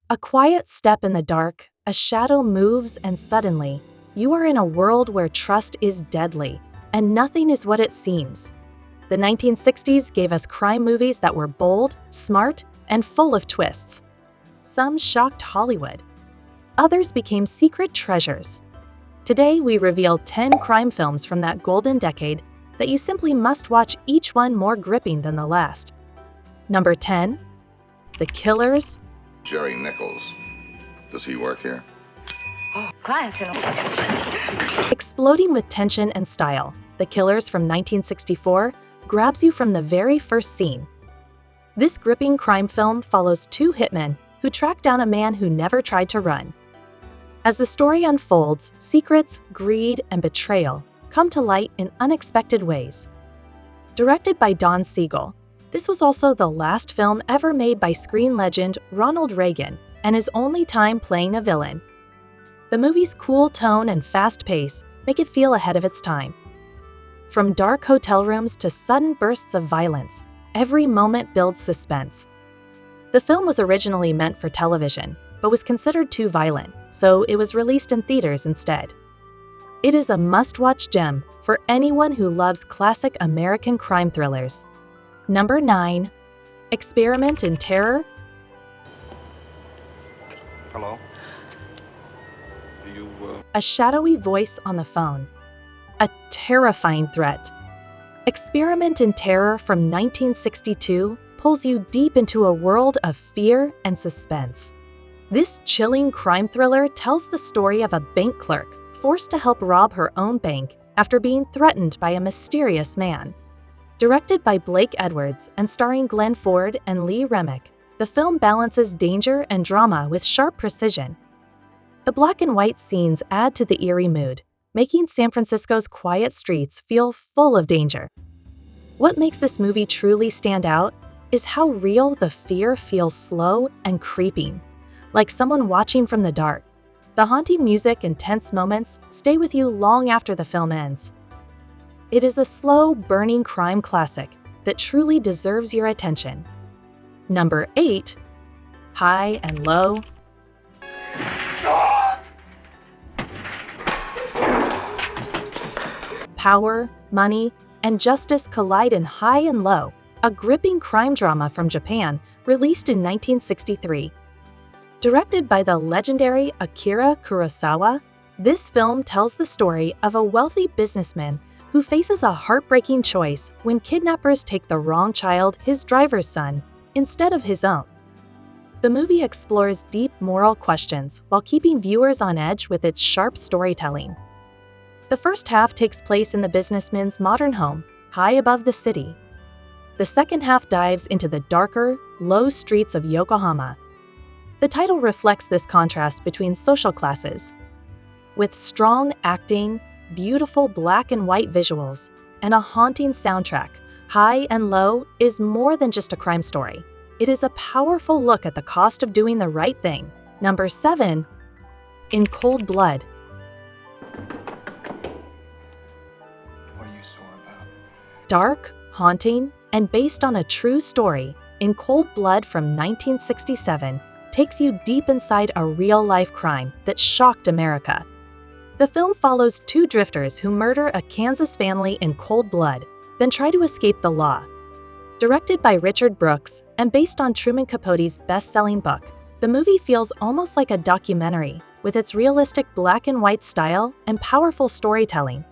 A quiet step in the dark, a shadow moves, and suddenly, you are in a world where trust is deadly, and nothing is what it seems. The 1960s gave us crime movies that were bold, smart, and full of twists. Some shocked Hollywood. Others became secret treasures. Today, we reveal 10 crime films from that golden decade that you simply must watch, each one more gripping than the last. Number 10. The Killers. Jerry Nichols. Does he work here? Clients in Exploding with tension and style, The Killers from 1964 grabs you from the very first scene. This gripping crime film follows two hitmen who track down a man who never tried to run. As the story unfolds, secrets, greed, and betrayal come to light in unexpected ways. Directed by Don Siegel, this was also the last film ever made by screen legend Ronald Reagan, and his only time playing a villain. The movie's cool tone and fast pace make it feel ahead of its time. From dark hotel rooms to sudden bursts of violence, every moment builds suspense. The film was originally meant for television, but was considered too violent, so it was released in theaters instead. It is a must-watch gem for anyone who loves classic American crime thrillers. Number 9. Experiment in Terror. Hello? A shadowy voice on the phone. A terrifying threat. Experiment in Terror from 1962 pulls you deep into a world of fear and suspense. This chilling crime thriller tells the story of a bank clerk forced to help rob her own bank after being threatened by a mysterious man. Directed by Blake Edwards and starring Glenn Ford and Lee Remick, the film balances danger and drama with sharp precision. The black and white scenes add to the eerie mood, making San Francisco's quiet streets feel full of danger. What makes this movie truly stand out is how real the fear feels, slow and creeping, like someone watching from the dark. The haunting music and tense moments stay with you long after the film ends. It is a slow, burning crime classic that truly deserves your attention. Number 8. High and Low. Power, money, and justice collide in High and Low, a gripping crime drama from Japan released in 1963. Directed by the legendary Akira Kurosawa, this film tells the story of a wealthy businessman who faces a heartbreaking choice when kidnappers take the wrong child, his driver's son, instead of his own. The movie explores deep moral questions while keeping viewers on edge with its sharp storytelling. The first half takes place in the businessman's modern home, high above the city. The second half dives into the darker, low streets of Yokohama. The title reflects this contrast between social classes. With strong acting, beautiful black and white visuals, and a haunting soundtrack, High and Low is more than just a crime story. It is a powerful look at the cost of doing the right thing. Number 7. In Cold Blood. What are you sore about? Dark, haunting, and based on a true story, In Cold Blood from 1967 takes you deep inside a real-life crime that shocked America. The film follows two drifters who murder a Kansas family in cold blood, then try to escape the law. Directed by Richard Brooks and based on Truman Capote's best-selling book, the movie feels almost like a documentary with its realistic black and white style and powerful storytelling.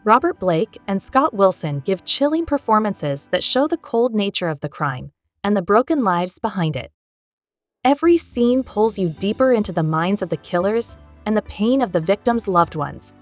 Robert Blake and Scott Wilson give chilling performances that show the cold nature of the crime and the broken lives behind it. Every scene pulls you deeper into the minds of the killers and the pain of the victims' loved ones.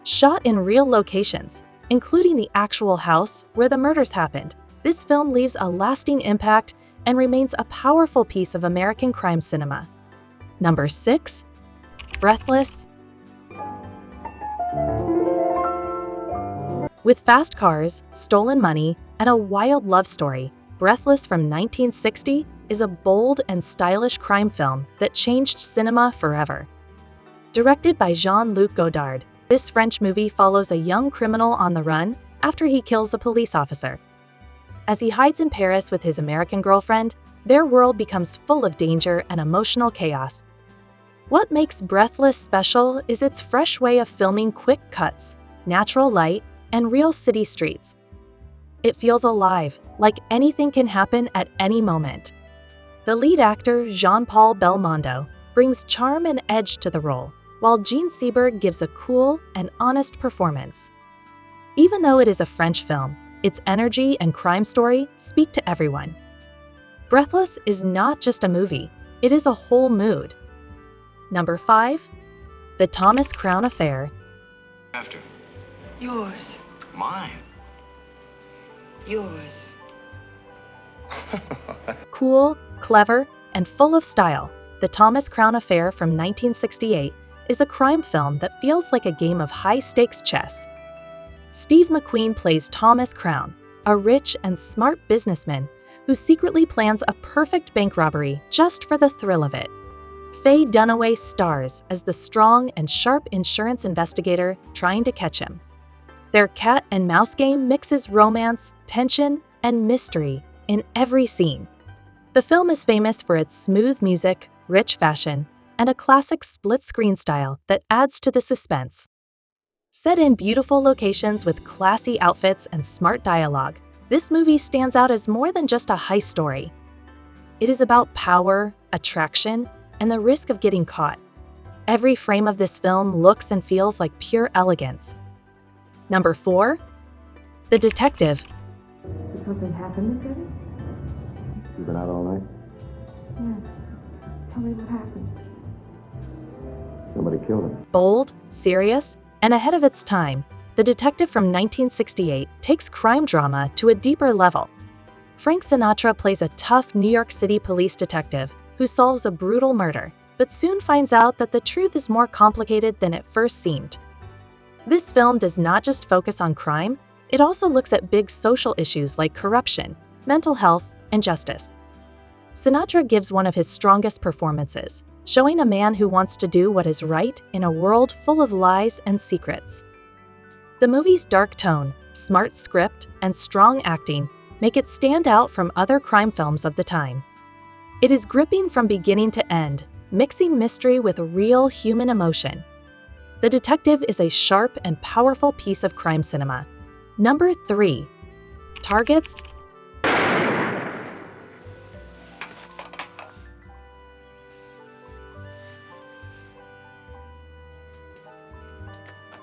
Shot in real locations, including the actual house where the murders happened, this film leaves a lasting impact and remains a powerful piece of American crime cinema. Number 6. Breathless. With fast cars, stolen money, and a wild love story, Breathless from 1960 is a bold and stylish crime film that changed cinema forever. Directed by Jean-Luc Godard, this French movie follows a young criminal on the run after he kills a police officer. As he hides in Paris with his American girlfriend, their world becomes full of danger and emotional chaos. What makes Breathless special is its fresh way of filming quick cuts, natural light, and real city streets. It feels alive, like anything can happen at any moment. The lead actor, Jean-Paul Belmondo, brings charm and edge to the role, while Jean Seberg gives a cool and honest performance. Even though it is a French film, its energy and crime story speak to everyone. Breathless is not just a movie, it is a whole mood. Number 5. The Thomas Crown Affair. After. Yours. Mine. Yours. Cool, clever, and full of style, The Thomas Crown Affair from 1968 is a crime film that feels like a game of high-stakes chess. Steve McQueen plays Thomas Crown, a rich and smart businessman who secretly plans a perfect bank robbery just for the thrill of it. Faye Dunaway stars as the strong and sharp insurance investigator trying to catch him. Their cat and mouse game mixes romance, tension, and mystery in every scene. The film is famous for its smooth music, rich fashion, and a classic split-screen style that adds to the suspense. Set in beautiful locations with classy outfits and smart dialogue, this movie stands out as more than just a heist story. It is about power, attraction, and the risk of getting caught. Every frame of this film looks and feels like pure elegance. Number 4. The Detective. Did something happen to Jenny? You been out all night? Yeah. Tell me what happened. Somebody killed him. Bold, serious, and ahead of its time, The Detective from 1968 takes crime drama to a deeper level. Frank Sinatra plays a tough New York City police detective who solves a brutal murder, but soon finds out that the truth is more complicated than it first seemed. This film does not just focus on crime, it also looks at big social issues like corruption, mental health, and justice. Sinatra gives one of his strongest performances, showing a man who wants to do what is right in a world full of lies and secrets. The movie's dark tone, smart script, and strong acting make it stand out from other crime films of the time. It is gripping from beginning to end, mixing mystery with real human emotion. The Detective is a sharp and powerful piece of crime cinema. Number 3. Targets.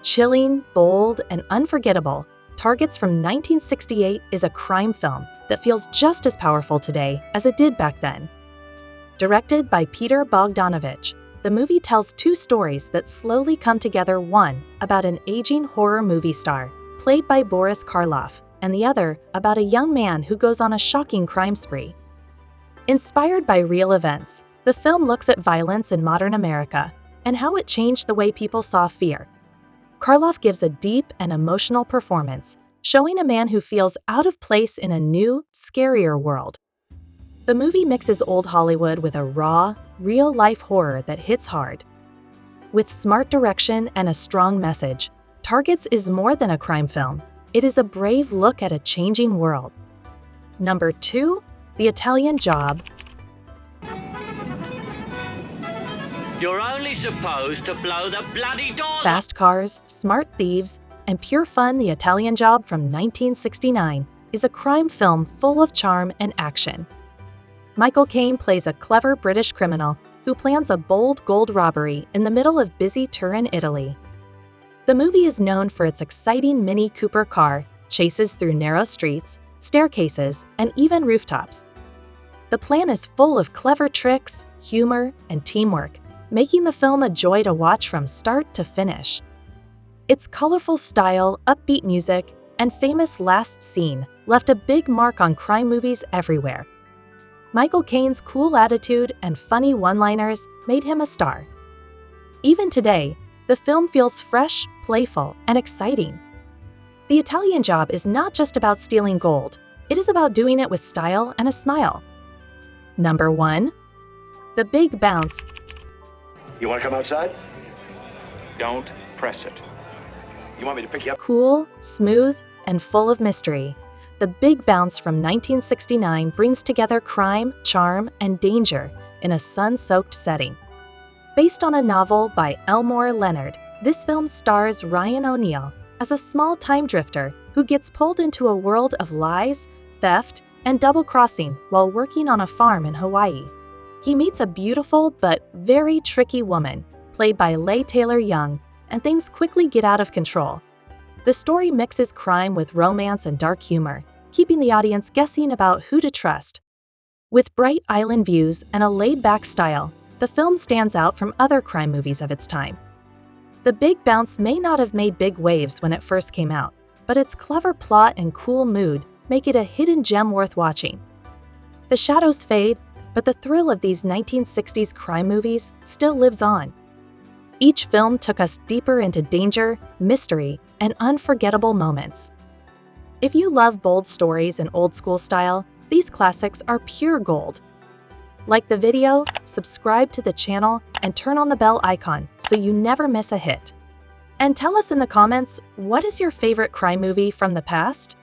Chilling, bold, and unforgettable, Targets from 1968 is a crime film that feels just as powerful today as it did back then. Directed by Peter Bogdanovich, the movie tells two stories that slowly come together, one about an aging horror movie star, played by Boris Karloff, and the other about a young man who goes on a shocking crime spree. Inspired by real events, the film looks at violence in modern America and how it changed the way people saw fear. Karloff gives a deep and emotional performance, showing a man who feels out of place in a new, scarier world. The movie mixes old Hollywood with a raw, real-life horror that hits hard. With smart direction and a strong message, Targets is more than a crime film. It is a brave look at a changing world. Number 2. The Italian Job. You're only supposed to blow the bloody doors. Fast cars, smart thieves, and pure fun. The Italian Job from 1969 is a crime film full of charm and action. Michael Caine plays a clever British criminal who plans a bold gold robbery in the middle of busy Turin, Italy. The movie is known for its exciting Mini Cooper car, chases through narrow streets, staircases, and even rooftops. The plan is full of clever tricks, humor, and teamwork, making the film a joy to watch from start to finish. Its colorful style, upbeat music, and famous last scene left a big mark on crime movies everywhere. Michael Caine's cool attitude and funny one-liners made him a star. Even today, the film feels fresh, playful, and exciting. The Italian Job is not just about stealing gold, it is about doing it with style and a smile. Number 1. The Big Bounce. You want to come outside? Don't press it. You want me to pick you up? Cool, smooth, and full of mystery, The Big Bounce from 1969 brings together crime, charm, and danger in a sun-soaked setting. Based on a novel by Elmore Leonard, this film stars Ryan O'Neal as a small time drifter who gets pulled into a world of lies, theft, and double-crossing while working on a farm in Hawaii. He meets a beautiful but very tricky woman, played by Leigh Taylor-Young, and things quickly get out of control. The story mixes crime with romance and dark humor, keeping the audience guessing about who to trust. With bright island views and a laid-back style, the film stands out from other crime movies of its time. The Big Bounce may not have made big waves when it first came out, but its clever plot and cool mood make it a hidden gem worth watching. The shadows fade, but the thrill of these 1960s crime movies still lives on. Each film took us deeper into danger, mystery, and unforgettable moments. If you love bold stories and old-school style, these classics are pure gold. Like the video, subscribe to the channel, and turn on the bell icon so you never miss a hit. And tell us in the comments, what is your favorite crime movie from the past?